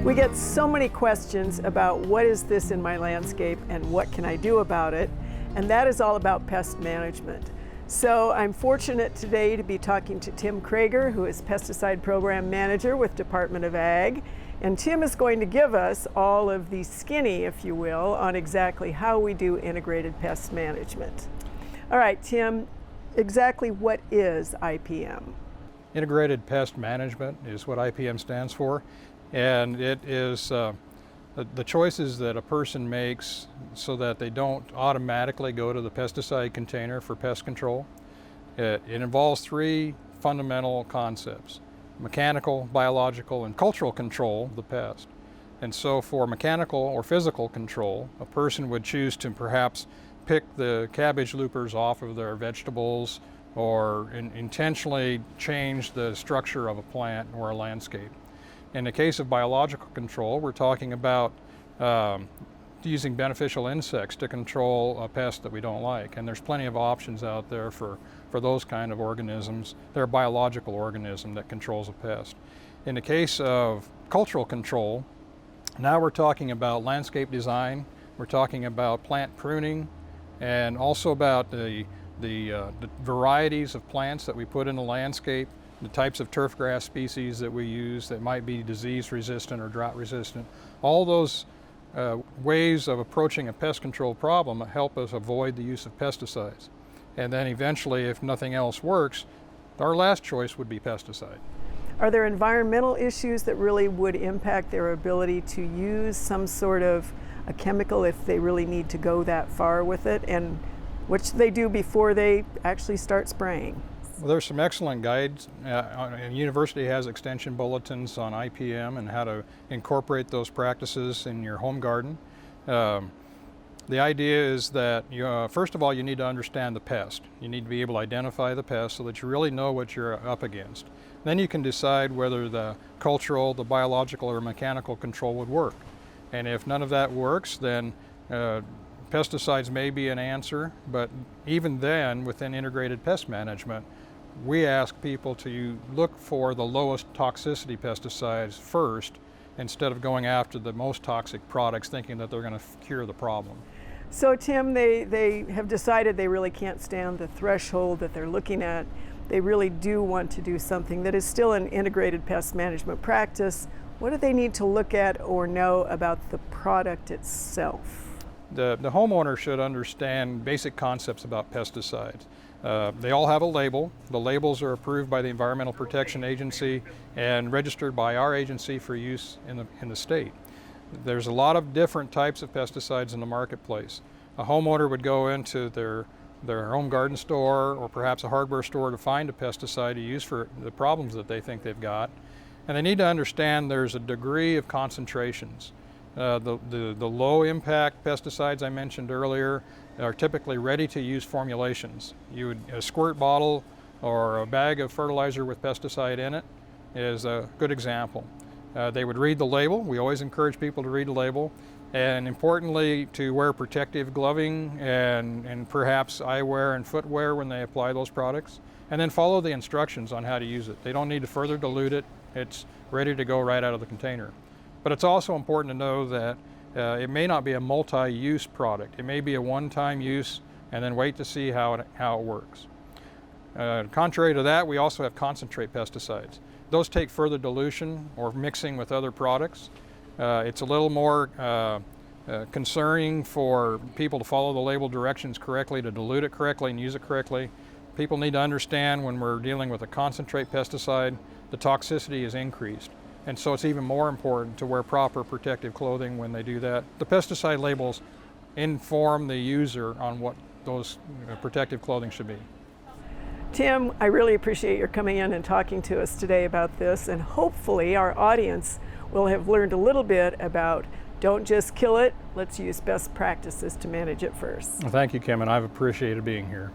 We get so many questions about what is this in my landscape and what can I do about it, and that is all about pest management. So I'm fortunate today to be talking to Tim Creger, who is Pesticide Program Manager with Department of Ag, and Tim is going to give us all of the skinny, if you will, on exactly how we do integrated pest management. All right, Tim, exactly what is IPM? Integrated Pest Management is what IPM stands for, and it is the choices that a person makes so that they don't automatically go to the pesticide container for pest control. It involves three fundamental concepts: mechanical, biological, and cultural control of the pest. And so for mechanical or physical control, a person would choose to perhaps pick the cabbage loopers off of their vegetables or intentionally change the structure of a plant or a landscape. In the case of biological control, we're talking about using beneficial insects to control a pest that we don't like. And there's plenty of options out there for those kind of organisms. They're a biological organism that controls a pest. In the case of cultural control, now we're talking about landscape design, we're talking about plant pruning, and also about the varieties of plants that we put in the landscape, the types of turf grass species that we use that might be disease resistant or drought resistant. All those ways of approaching a pest control problem help us avoid the use of pesticides. And then eventually, if nothing else works, our last choice would be pesticide. Are there environmental issues that really would impact their ability to use some sort of a chemical if they really need to go that far with it, and which they do before they actually start spraying? Well, there's some excellent guides, and the university has extension bulletins on IPM and how to incorporate those practices in your home garden. The idea is that, first of all, you need to understand the pest. You need to be able to identify the pest so that you really know what you're up against. Then you can decide whether the cultural, the biological, or mechanical control would work. And if none of that works, then pesticides may be an answer, but even then, within integrated pest management, we ask people to look for the lowest toxicity pesticides first instead of going after the most toxic products thinking that they're going to cure the problem. So Tim, they have decided they really can't stand the threshold that they're looking at. They really do want to do something that is still an integrated pest management practice. What do they need to look at or know about the product itself? The homeowner should understand basic concepts about pesticides. They all have a label. The labels are approved by the Environmental Protection Agency and registered by our agency for use in the state. There's a lot of different types of pesticides in the marketplace. A homeowner would go into their home garden store or perhaps a hardware store to find a pesticide to use for the problems that they think they've got. And they need to understand there's a degree of concentrations. The low impact pesticides I mentioned earlier are typically ready to use formulations. A squirt bottle or a bag of fertilizer with pesticide in it is a good example. They would read the label. We always encourage people to read the label, and importantly to wear protective gloving and perhaps eyewear and footwear when they apply those products, and then follow the instructions on how to use it. They don't need to further dilute it. It's ready to go right out of the container. But it's also important to know that it may not be a multi-use product. It may be a one-time use and then wait to see how it works. Contrary to that, we also have concentrate pesticides. Those take further dilution or mixing with other products. It's a little more concerning for people to follow the label directions correctly, to dilute it correctly and use it correctly. People need to understand when we're dealing with a concentrate pesticide, the toxicity is increased. And so it's even more important to wear proper protective clothing when they do that. The pesticide labels inform the user on what those protective clothing should be. Tim, I really appreciate your coming in and talking to us today about this, and hopefully our audience will have learned a little bit about don't just kill it, let's use best practices to manage it first. Well, thank you, Kim, and I've appreciated being here.